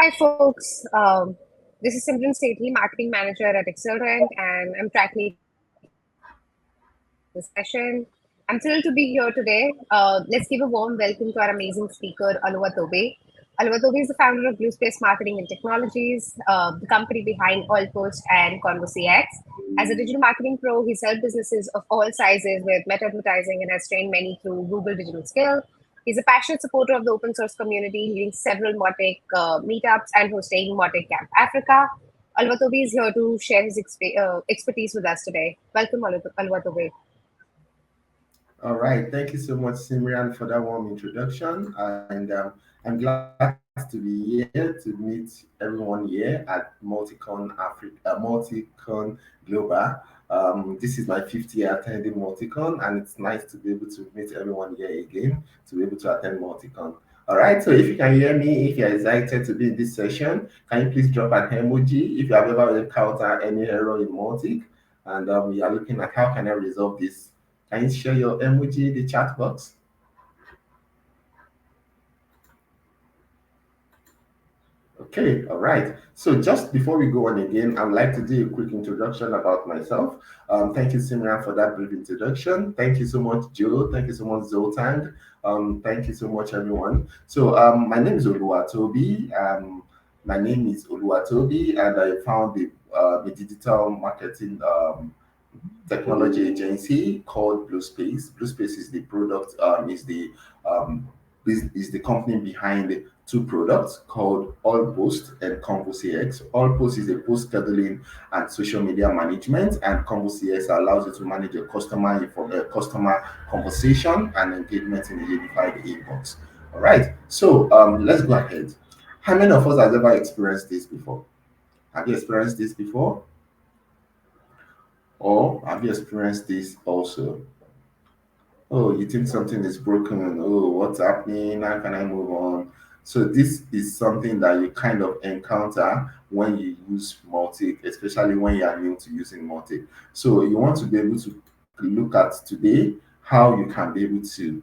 Hi, folks. This is Simran Sethi, Marketing Manager at Accelerant, and I'm tracking this session. I'm thrilled to be here today. Let's give a warm welcome to our amazing speaker, Oluwatobi. Oluwatobi is the founder of Blue Space Marketing and Technologies, the company behind AllPost and ConvoCX. As a digital marketing pro, he's helped businesses of all sizes with meta advertising and has trained many through Google Digital Skill. He's a passionate supporter of the open source community, leading several Mautic meetups and hosting Mautic Camp Africa. Oluwatobi is here to share his expertise with us today. Welcome, Oluwatobi. All right. Thank you so much, Simran, for that warm introduction. And I'm glad to be here to meet everyone here at Multicon Global. This is my fifth year attending Multicon, and it's nice to be able to meet everyone here again to be able to attend Multicon. All right. So if you can hear me, if you're excited to be in this session, can you please drop an emoji if you have ever encountered any error in Multic? And we are looking at how can I resolve this. Can you share your emoji in the chat box? Okay, all right. So just before we go on again, I'd like to do a quick introduction about myself. Thank you, Simran, for that brief introduction. Thank you so much, Joe. Thank you so much, Zoltan. Thank you so much, everyone. So my name is Oluwatobi. And I found the digital marketing technology agency called Blue Space. Blue Space is the product, um, is the company behind two products called AllPost and ConvoCX. AllPost is a post scheduling and social media management, and ConvoCX allows you to manage your customer conversation and engagement in a unified inbox. All right, so let's go ahead. How many of us has ever experienced this before? Have you experienced this before? Or have you experienced this also? Oh, you think something is broken. Oh, what's happening? How can I move on? So this is something that you kind of encounter when you use Mautic, especially when you are new to using Mautic. So you want to be able to look at today how you can be able to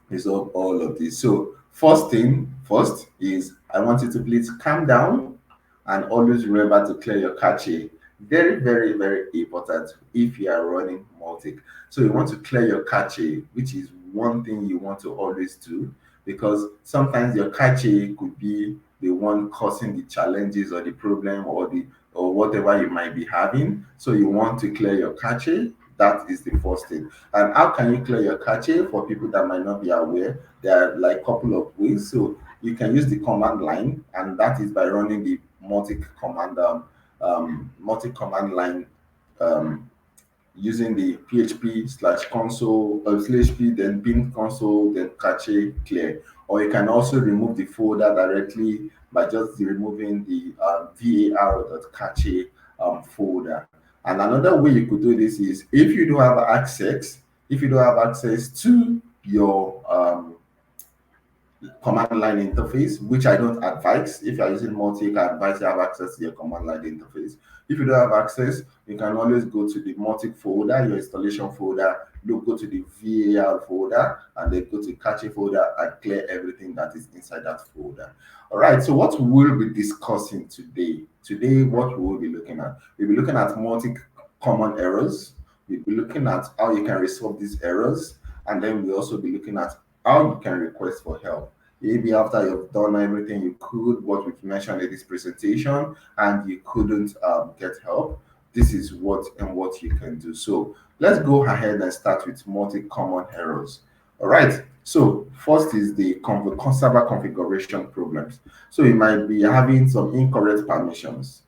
resolve all of this. So first thing first is I want you to please calm down and always remember to clear your cache. Very, very, very important if you are running Multic. So you want to clear your cache, which is one thing you want to always do because sometimes your cache could be the one causing the challenges or the problem or whatever you might be having. So you want to clear your cache. That is the first thing. And how can you clear your cache for people that might not be aware? There are like a couple of ways. So you can use the command line, and that is by running the multi command line um, using the php slash console slash p then bin console then cache clear, or you can also remove the folder directly by just removing the var.cache folder. And another way you could do this is if you don't have access to your command line interface, which I don't advise. If you're using Mautic, I advise you have access to your command line interface. If you don't have access, you can always go to the Mautic folder, your installation folder, go to the VAR folder, and then go to cache folder and clear everything that is inside that folder. All right, so what we'll be discussing today? Today, what we will be looking at? We'll be looking at Mautic common errors. We'll be looking at how you can resolve these errors, and then we'll also be looking at how you can request for help. Maybe after you've done everything you could, what we've mentioned in this presentation, and you couldn't get help, this is what you can do. So let's go ahead and start with multi-common errors. All right. So first is the server configuration problems. So you might be having some incorrect permissions.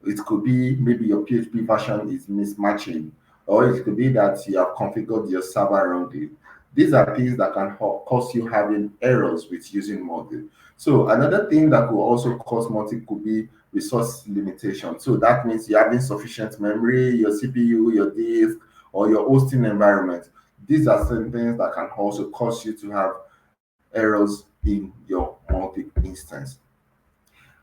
It could be maybe your PHP version is mismatching, or it could be that you have configured your server wrongly. These are things that can cause you having errors with using multi. So another thing that could also cause multi could be resource limitation. So that means you have insufficient memory, your CPU, your disk, or your hosting environment. These are some things that can also cause you to have errors in your multi instance.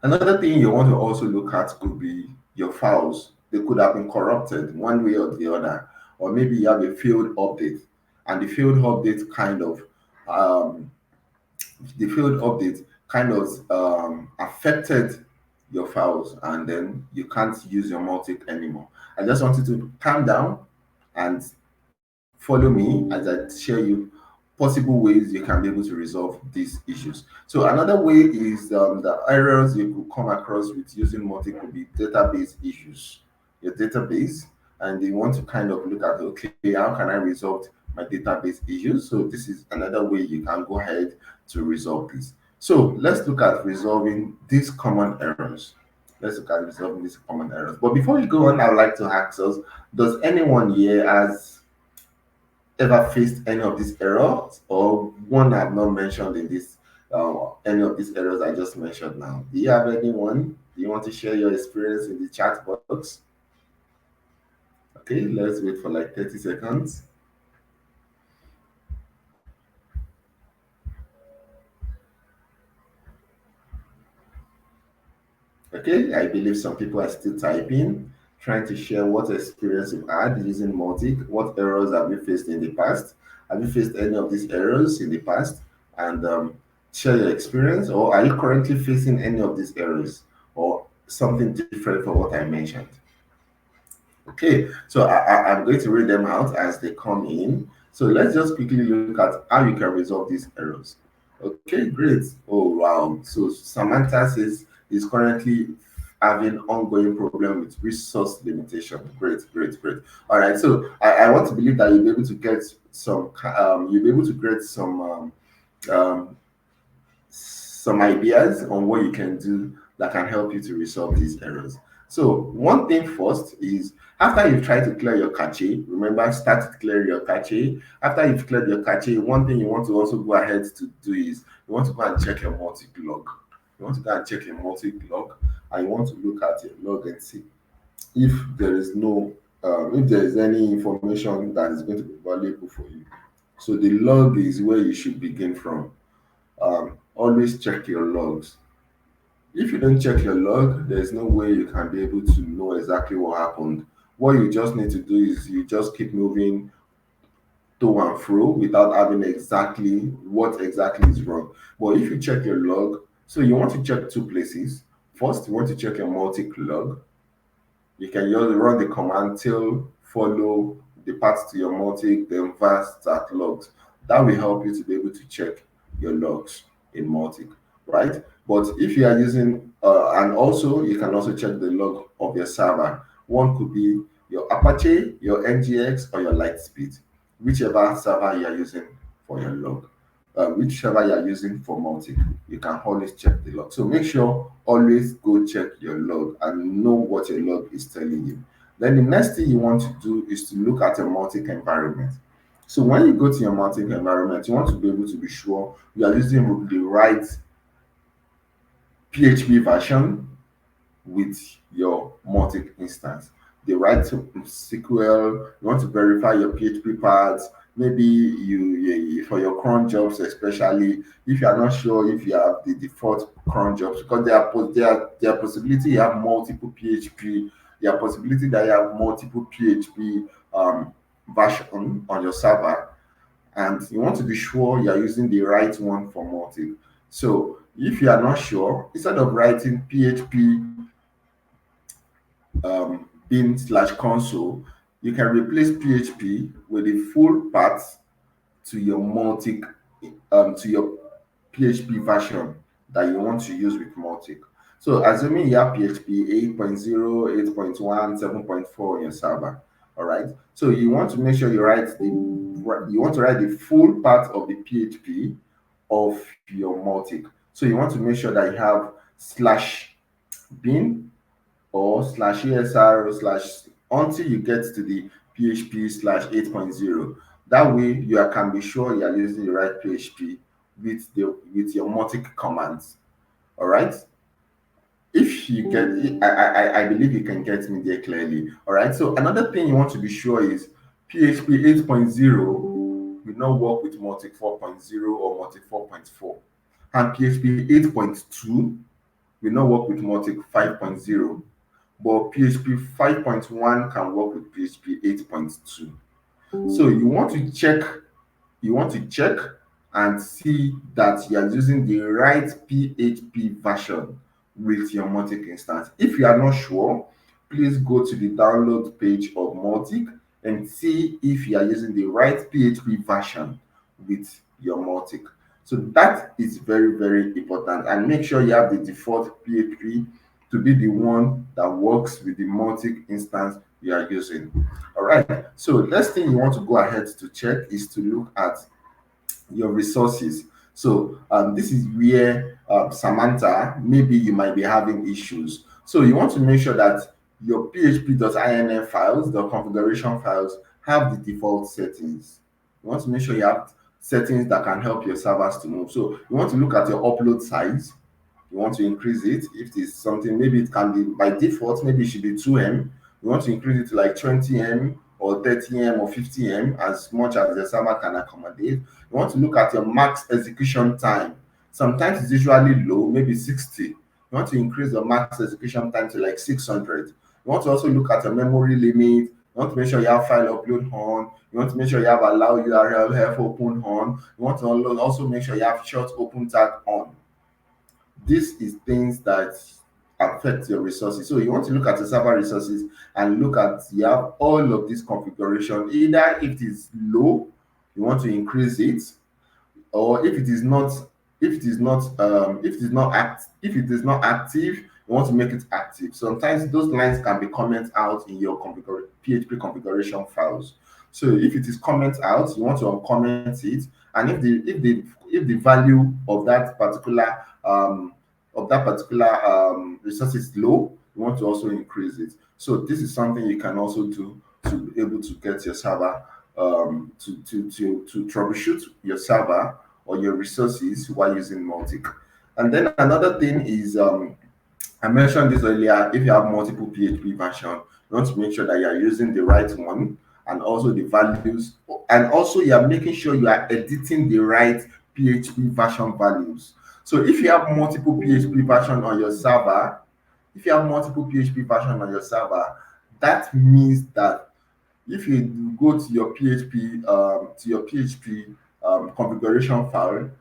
Another thing you want to also look at could be your files. They could have been corrupted one way or the other, or maybe you have a failed update, and the failed update kind of affected your files, and then you can't use your Mautic anymore. I just want you to calm down and follow me as I share you possible ways you can be able to resolve these issues. So another way is the errors you could come across with using Mautic could be database issues. Your database, and you want to kind of look at, okay, how can I resolve my database issues? So this is another way you can go ahead to resolve this. So let's look at resolving these common errors. Let's look at resolving these common errors. But before we go on, I would like to ask us, does anyone here has ever faced any of these errors, or one I've not mentioned in this any of these errors I just mentioned now? Do you have anyone? Do you want to share your experience in the chat box? Okay, let's wait for like 30 seconds. Okay, I believe some people are still typing, trying to share what experience you've had using Mautic. What errors have you faced in the past? Have you faced any of these errors in the past? And share your experience, or are you currently facing any of these errors, or something different from what I mentioned? Okay, so I'm going to read them out as they come in. So let's just quickly look at how you can resolve these errors. Okay, great. Oh, wow. So Samantha says is currently having ongoing problem with resource limitation. Great, great, great. All right, so I want to believe that you'll be able to get you'll be able to get um, some ideas on what you can do that can help you to resolve these errors. So one thing first is, after you've tried to clear your cache, remember, start clearing your cache. After you've cleared your cache, one thing you want to also go ahead to do is you want to go and check your Mautic log. You want to go and check your Mautic log, and you want to look at your log and see if there is no if there is any information that is going to be valuable for you. So the log is where you should begin from. Always check your logs. If you don't check your log, there's no way you can be able to know exactly what happened. What you just need to do is you just keep moving to and fro without having exactly what exactly is wrong. But if you check your log, so you want to check two places. First, you want to check your Mautic log. You can just run the command till follow the path to your Mautic, then var start logs. That will help you to be able to check your logs in Mautic, right? But if you are using, and also you can also check the log of your server. One could be your Apache, your NGX, or your Lightspeed, whichever server you are using for your log. Whichever you are using for Mautic, you can always check the log. So make sure always go check your log and know what your log is telling you. Then the next thing you want to do is to look at your Mautic environment. So when you go to your Mautic environment, you want to be able to be sure you are using the right PHP version with your Mautic instance. The right to SQL, you want to verify your PHP paths. Maybe for your cron jobs, especially if you are not sure if you have the default cron jobs, because there are possibility you have multiple PHP, there are possibility that you have multiple PHP version on your server, and you want to be sure you are using the right one for Mautic. So if you are not sure, instead of writing PHP bin slash console, you can replace PHP with the full path to your Mautic, to your PHP version that you want to use with Mautic. So assuming you have PHP 8.0, 8.1, 7.4 on your server, all right. So you want to make sure you want to write the full part of the PHP of your Mautic. So you want to make sure that you have slash bin or slash ESR or slash until you get to the PHP slash 8.0. That way can be sure you are using the right PHP with your Mautic commands. All right. If you get it, I believe you can get me there clearly. All right. So another thing you want to be sure is PHP 8.0 will not work with Mautic 4.0 or Mautic 4.4. And PHP 8.2 will not work with Mautic 5.0. But PHP 5.1 can work with PHP 8.2. So you want to check and see that you are using the right PHP version with your Mautic instance. If you are not sure, please go to the download page of Mautic and see if you are using the right PHP version with your Mautic. So that is very, very important. And make sure you have the default PHP to be the one that works with the Mautic instance you are using. All right. So next thing you want to go ahead to check is to look at your resources. So this is where Samantha, maybe you might be having issues. So you want to make sure that your php.inf files, the configuration files, have the default settings. You want to make sure you have settings that can help your servers to move. So you want to look at your upload size. You want to increase it. If it's something, maybe it can be by default, maybe it should be 2M. You want to increase it to like 20M or 30M or 50M, as much as the server can accommodate. You want to look at your max execution time. Sometimes it's usually low, maybe 60. You want to increase the max execution time to like 600. You want to also look at your memory limit. You want to make sure you have file upload on. You want to make sure you have allow URL help open on. You want to also make sure you have short open tag on. This is things that affect your resources. So you want to look at the server resources and look at you have all of this configuration. Either if it is low, you want to increase it, or if it is not active, you want to make it active. Sometimes those lines can be comment out in your PHP configuration files. So if it is comment out, you want to uncomment it, and if the value of that particular resource is low, you want to also increase it. So this is something you can also do to be able to get your server to troubleshoot your server or your resources while using Mautic. And then another thing is I mentioned this earlier. If you have multiple PHP version, you want to make sure that you are using the right one, and also the values, and also you are making sure you are editing the right PHP version values. So if you have multiple PHP version on your server, that means that if you go to your PHP configuration file,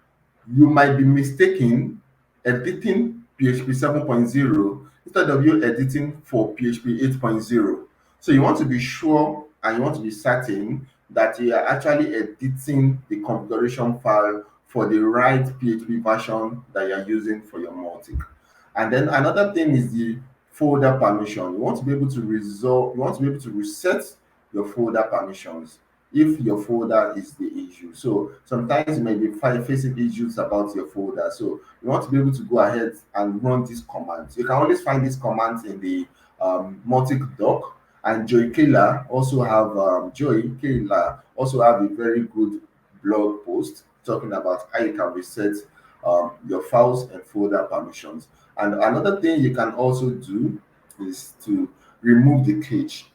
you might be mistaken editing PHP 7.0 instead of you editing for PHP 8.0. So you want to be sure and you want to be certain that you are actually editing the configuration file for the right PHP version that you are using for your Mautic. And then another thing is the folder permission. You want to be able to reset your folder permissions if your folder is the issue. So sometimes you may be facing issues about your folder. So you want to be able to go ahead and run these commands. You can always find these commands in the Mautic doc. And Joy Kayla also have a very good blog post talking about how you can reset your files and folder permissions. And another thing you can also do is to remove the cache.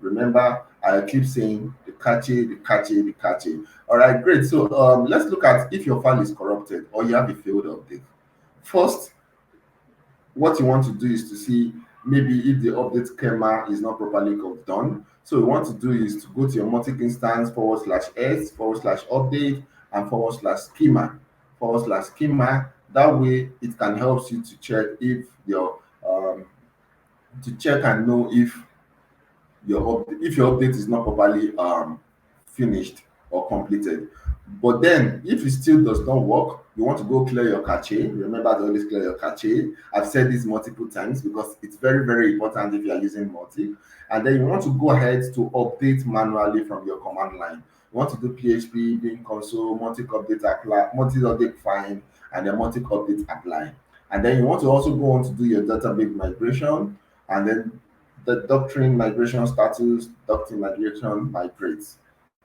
Remember, I keep saying the cache, the cache, the cache. All right, great. So let's look at if your file is corrupted or you have a failed update. First, what you want to do is to see maybe if the update schema is not properly done. So what you want to do is to go to your Mautic instance /s/update and /schema. That way it can help you to check if your to check and know if your update is not properly finished or completed. But then if it still does not work, you want to go clear your cache. Remember to always clear your cache. I've said this multiple times because it's very, very important if you are using Mautic. And then you want to go ahead to update manually from your command line. You want to do PHP bin console Mautic update apply, Mautic update find, and then Mautic update apply. And then you want to also go on to do your database migration, and then the doctrine migration migrates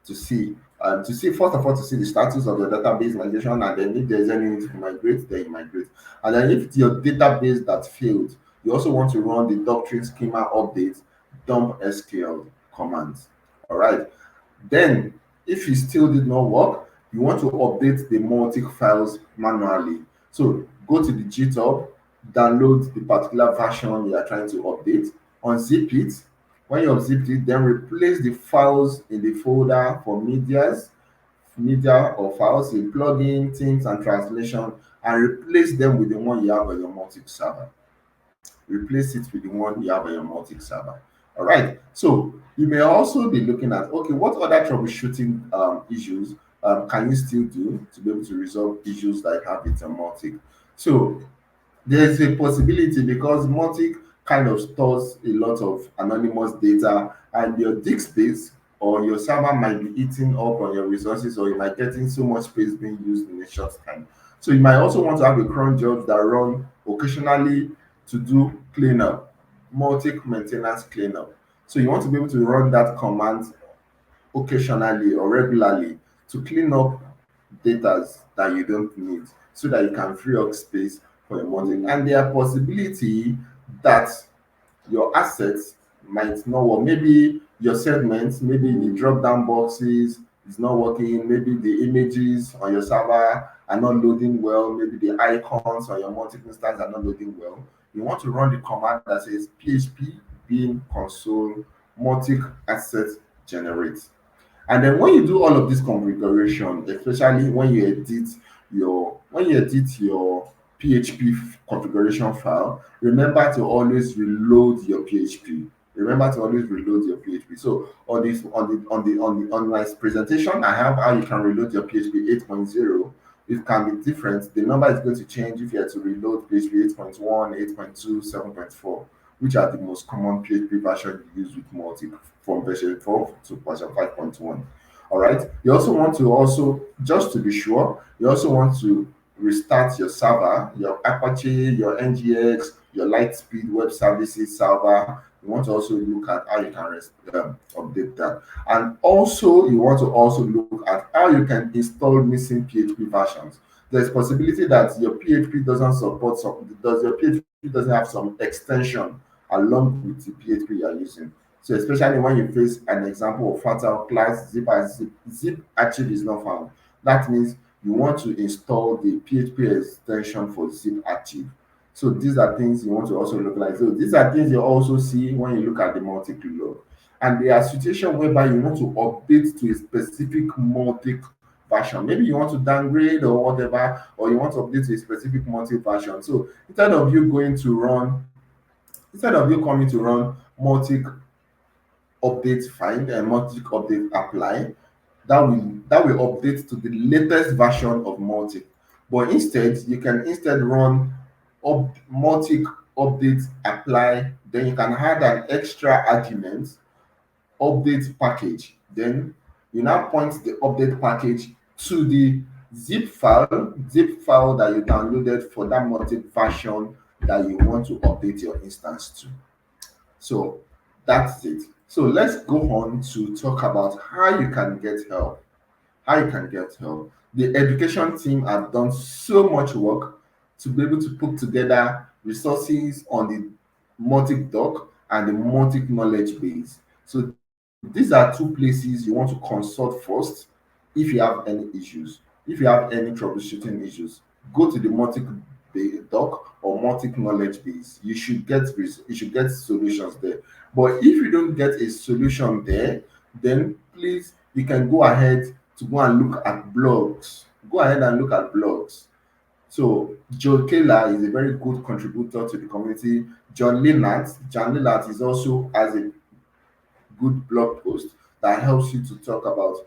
to see first of all to see the status of your database migration, and then if there's any need to migrate, then you migrate. And then if it's your database that failed, you also want to run the doctrine schema update dump SQL commands. All right. Then if it still did not work, you want to update the Mautic files manually. So go to the GitHub, download the particular version you are trying to update, unzip it. When you unzip it, then replace the files in the folder for medias media or files, you plug in Teams and translation and replace them with the one you have on your Mautic server. Replace it with the one you have on your Mautic server. All right. So you may also be looking at, okay, what other troubleshooting issues can you still do to be able to resolve issues that you have with a Mautic? So there's a possibility because Mautic kind of stores a lot of anonymous data, and your disk space or your server might be eating up on your resources, or you might getting so much space being used in a short time. So you might also want to have a cron job that run occasionally to do cleanup, Mautic maintenance cleanup. So you want to be able to run that command occasionally or regularly to clean up data that you don't need so that you can free up space for your modeling. And there are possibility that your assets might not work. Maybe your segments, maybe the drop down boxes is not working, maybe the images on your server are not loading well, maybe the icons on your multi instance are not loading well. You want to run the command that says php bin console multi asset generate. And then when you do all of this configuration, especially when you edit your PHP configuration file, remember to always reload your PHP. Remember to always reload your PHP. So on my presentation, I have how you can reload your PHP 8.0. It can be different. The number is going to change if you have to reload PHP 8.1, 8.2, 7.4, which are the most common PHP version you use with multi from version 4 to version 5.1. All right. You also want to also, just to be sure, you also want to restart your server, your Apache, your NGX, your Lightspeed web services server. You want to also look at how you can update that. And also, you want to also look at how you can install missing PHP versions. There's possibility that your PHP doesn't support some, does your PHP doesn't have some extension along with the PHP you're using. So especially when you face an example of fatal class zip archive is not found. That means you want to install the PHP extension for zip archive. So these are things you want to also look like. So these are things you also see when you look at the multi-log. And there are situations whereby you want to update to a specific multi version. Maybe you want to downgrade or whatever, or you want to update to a specific multi version. So instead of you coming to run multi update find and Mautic update apply, that will update to the latest version of Mautic. But instead, you can instead run Mautic update apply. Then you can add an extra argument update package. Then you now point the update package to the zip file that you downloaded for that Mautic version that you want to update your instance to. So that's it. So let's go on to talk about how you can get help. How you can get help. The education team have done so much work to be able to put together resources on the Mautic doc and the Mautic knowledge base. So these are two places you want to consult first if you have any issues. If you have any troubleshooting issues, go to the Mautic doc or Mautic knowledge base. You should get solutions there. But if you don't get a solution there, then please you can go ahead to go and look at blogs. Go ahead and look at blogs. So Joe Taylor is a very good contributor to the community. John Lennart is also has a good blog post that helps you to talk about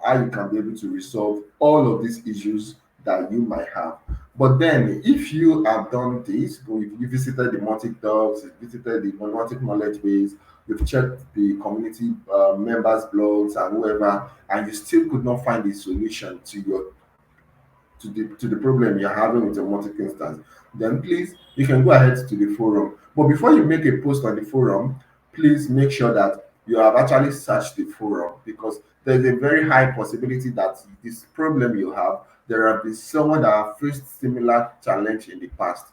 how you can be able to resolve all of these issues that you might have. But then, if you have done this, you visited the Mautic docs, you visited the Mautic knowledge base, you've checked the community members' blogs and whoever, and you still could not find a solution to the problem you're having with your Mautic instance, then please you can go ahead to the forum. But before you make a post on the forum, please make sure that you have actually searched the forum, because there's a very high possibility that this problem you have, there have been someone that have faced similar challenge in the past,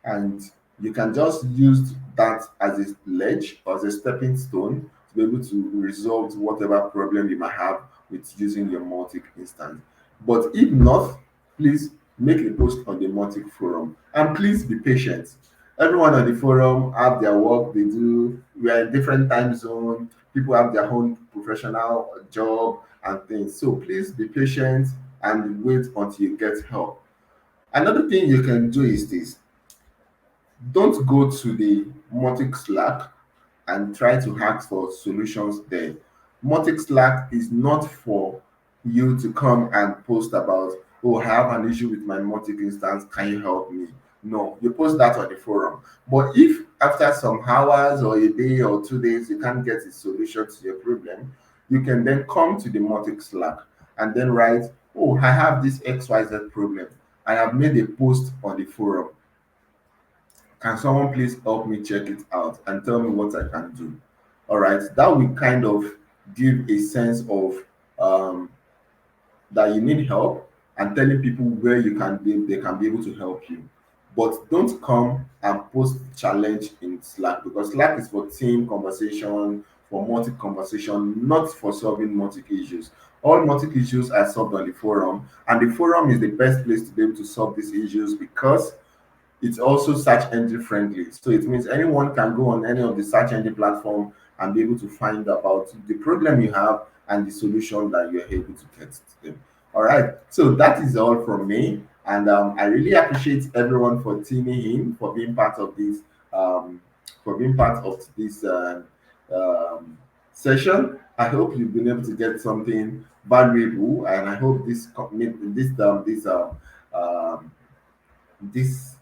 and you can just use that as a ledge or as a stepping stone to be able to resolve whatever problem you might have with using your Mautic instance. But if not, please make a post on the Mautic forum, and please be patient. Everyone on the forum have their work they do. We are in different time zone. People have their own professional job, and things. So please be patient and wait until you get help. Another thing you can do is this: don't go to the Mautic Slack and try to ask for solutions there. Mautic Slack is not for you to come and post about, oh, I have an issue with my Mautic instance, can you help me? No, you post that on the forum. But if after some hours or a day or 2 days you can't get a solution to your problem, you can then come to the Mautic Slack and then write, oh, I have this XYZ problem. I have made a post on the forum. Can someone please help me check it out and tell me what I can do? All right, that will kind of give a sense of um, that you need help and telling people where you can be, they can be able to help you. But don't come and post challenge in Slack, because Slack is for team conversation, for multi conversation, not for solving multi issues. All multi issues are solved on the forum, and the forum is the best place to be able to solve these issues because it's also search engine friendly. So it means anyone can go on any of the search engine platform and be able to find about the problem you have and the solution that you're able to get to them. All right. So that is all from me. And I really appreciate everyone for tuning in, um, for being part of this um, session. I hope you've been able to get something valuable, and I hope um, this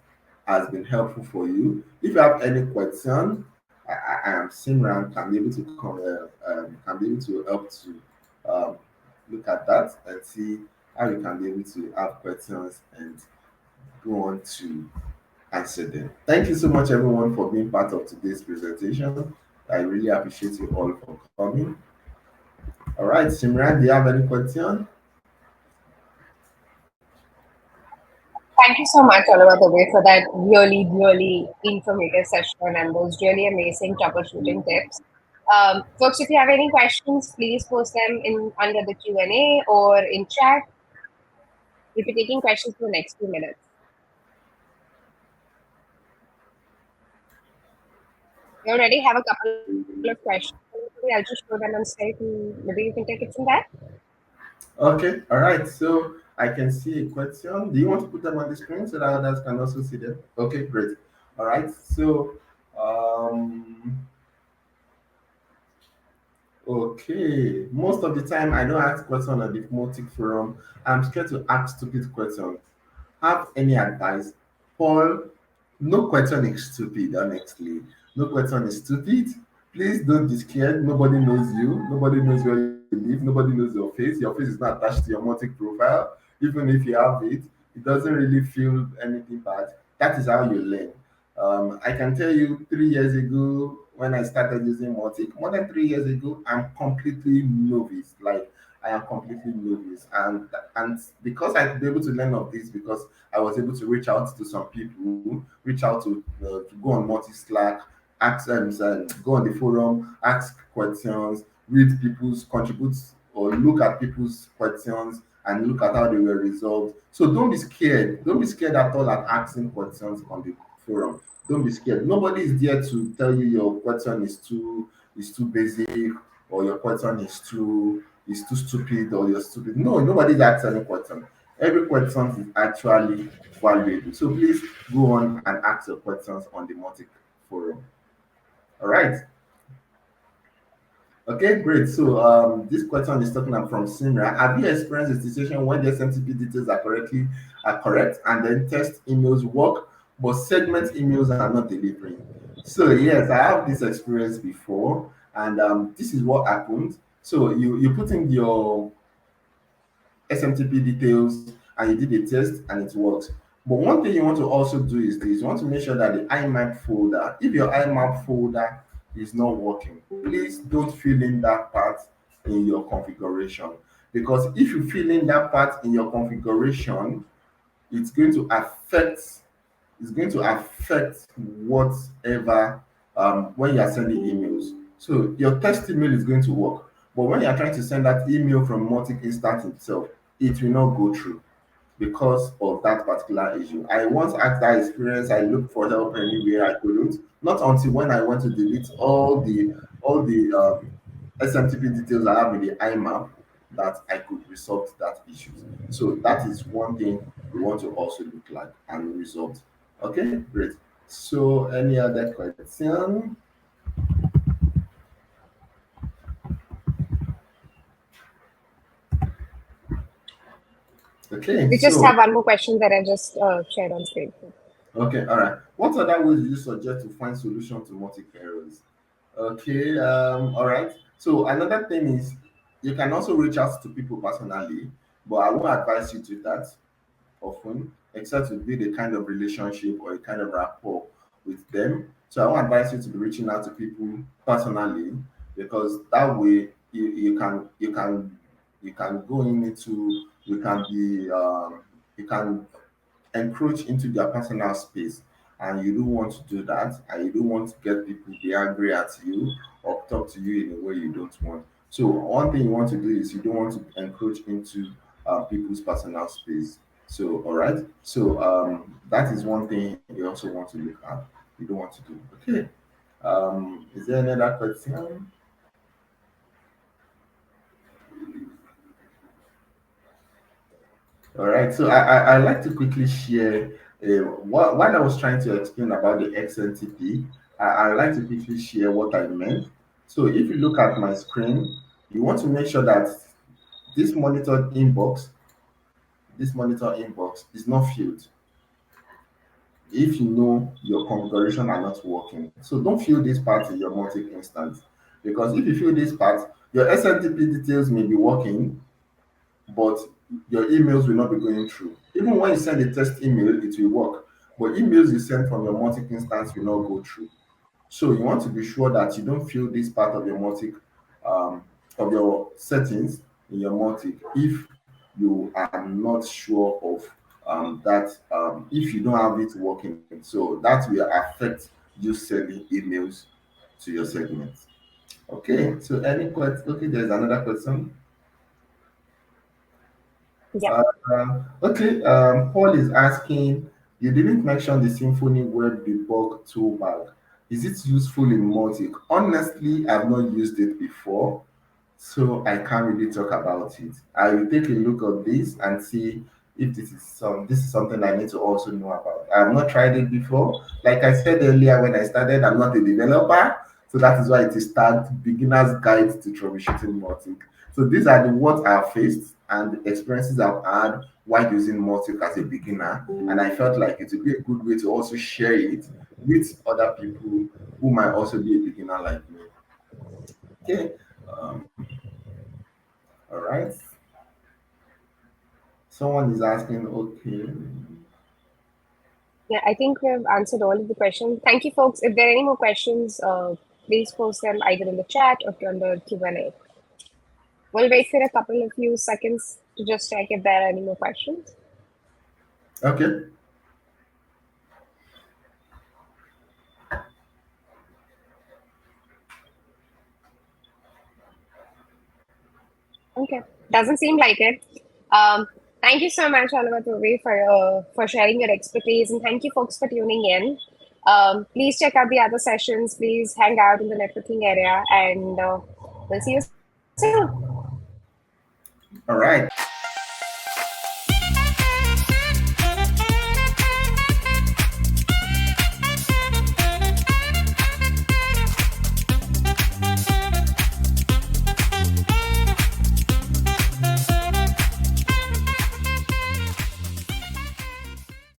has been helpful for you. If you have any question, I am Simran, can be able to can be able to help to um, look at that and see how you can be able to have questions and go on to answer them. Thank you so much, everyone, for being part of today's presentation. I really appreciate you all for coming. All right, Simran, do you have any question? Thank you so much, Oluwatobi, for that really, really informative session and those really amazing troubleshooting tips. Folks, if you have any questions, please post them in under the Q&A or in chat. We'll be taking questions for the next few minutes. We already have a couple of questions. I'll just show them on Skype and maybe you can take it from there. Okay, all right. So I can see a question. Do you want to put them on the screen so that others can also see them? Okay, great. All right. So, okay. Most of the time, I don't ask questions on the Motic forum. I'm scared to ask stupid questions. Have any advice? Paul, no question is stupid, honestly. No question is stupid. Please don't be scared. Nobody knows you. Nobody knows where you live. Nobody knows your face. Your face is not attached to your Motic profile. Even if you have it, it doesn't really feel anything bad. That is how you learn. I can tell you 3 years ago when I started using Motic, more than 3 years ago, I'm completely novice. Like I am completely novice, and because I could be able to learn of this, because I was able to reach out to some people, reach out to go on multi Slack, ask them, go on the forum, ask questions, read people's contributes or look at people's questions and look at how they were resolved. So don't be scared. Don't be scared at all at asking questions on the forum. Don't be scared. Nobody is there to tell you your question is too basic or your question is too stupid or you're stupid. No, nobody's asking any question. Every question is actually valuable. So please go on and ask your questions on the Mautic forum. All right. Okay, great. So this question is talking about from Simra. Have you experienced a situation when the SMTP details are correct and then test emails work, but segment emails are not delivering? So yes, I have this experience before, and this is what happened. So you put in your SMTP details and you did a test and it works. But one thing you want to also do is this: you want to make sure that the IMAP folder, if your IMAP folder is not working, please don't fill in that part in your configuration. Because if you fill in that part in your configuration, it's going to affect whatever when you are sending emails. So your test email is going to work, but when you are trying to send that email from multi instance itself, it will not go through because of that particular issue. I once had that experience. I looked for help anywhere I couldn't. Not until when I went to delete all the SMTP details I have in the IMAP, that I could resolve that issues. So that is one thing we want to also look like and resolve. Okay, great. So any other question? Okay, We just have so one more question that I just shared on screen. okay, all right. What other ways do you suggest to find solution to multi errors? Okay, all right. So another thing is you can also reach out to people personally, but I won't advise you to do that often, except to build a kind of relationship or a kind of rapport with them. So I won't advise you to be reaching out to people personally because that way you can go in into you can be you can encroach into their personal space, and you don't want to do that, and you don't want to get people be angry at you or talk to you in a way you don't want. So one thing you want to do is you don't want to encroach into people's personal space. So all right, so that is one thing you also want to look at. You don't want to do. Okay. Is there another question? All right, so I like to quickly share while I was trying to explain about the XNTP, I like to quickly share what I meant. So if you look at my screen, you want to make sure that this monitor inbox, this monitor inbox is not filled if you know your configuration are not working. So don't fill this part in your multi instance because if you fill this part, your SMTP details may be working, but your emails will not be going through. Even when you send a test email, it will work, but emails you send from your Mautic instance will not go through. So you want to be sure that you don't fill this part of your Mautic, of your settings in your Mautic if you are not sure of that, if you don't have it working. So that will affect you sending emails to your segments. Okay, so any question? Okay, there's another question. Yeah. Okay, Paul is asking, you didn't mention the Symfony Web Debug toolbar. Is it useful in Mautic? Honestly, I've not used it before, so I can't really talk about it. I will take a look at this and see if this is something I need to also know about. I have not tried it before. Like I said earlier when I started, I'm not a developer, so that is why it is tagged Beginner's Guide to Troubleshooting Mautic. So these are the what I've faced and the experiences I've had while using Mautic as a beginner, and I felt like it would be a good way to also share it with other people who might also be a beginner like me. Okay. Um, all right. Someone is asking, okay. Yeah, I think we've answered all of the questions. Thank you, folks. If there are any more questions, please post them either in the chat or on the Q&A. We'll wait for a couple of few seconds to just check if there are any more questions. Okay. Okay, doesn't seem like it. Um, Thank you so much, Oluwatobi, for sharing your expertise, and thank you, folks, for tuning in. Please check out the other sessions. Please hang out in the networking area, and we'll see you soon. All right.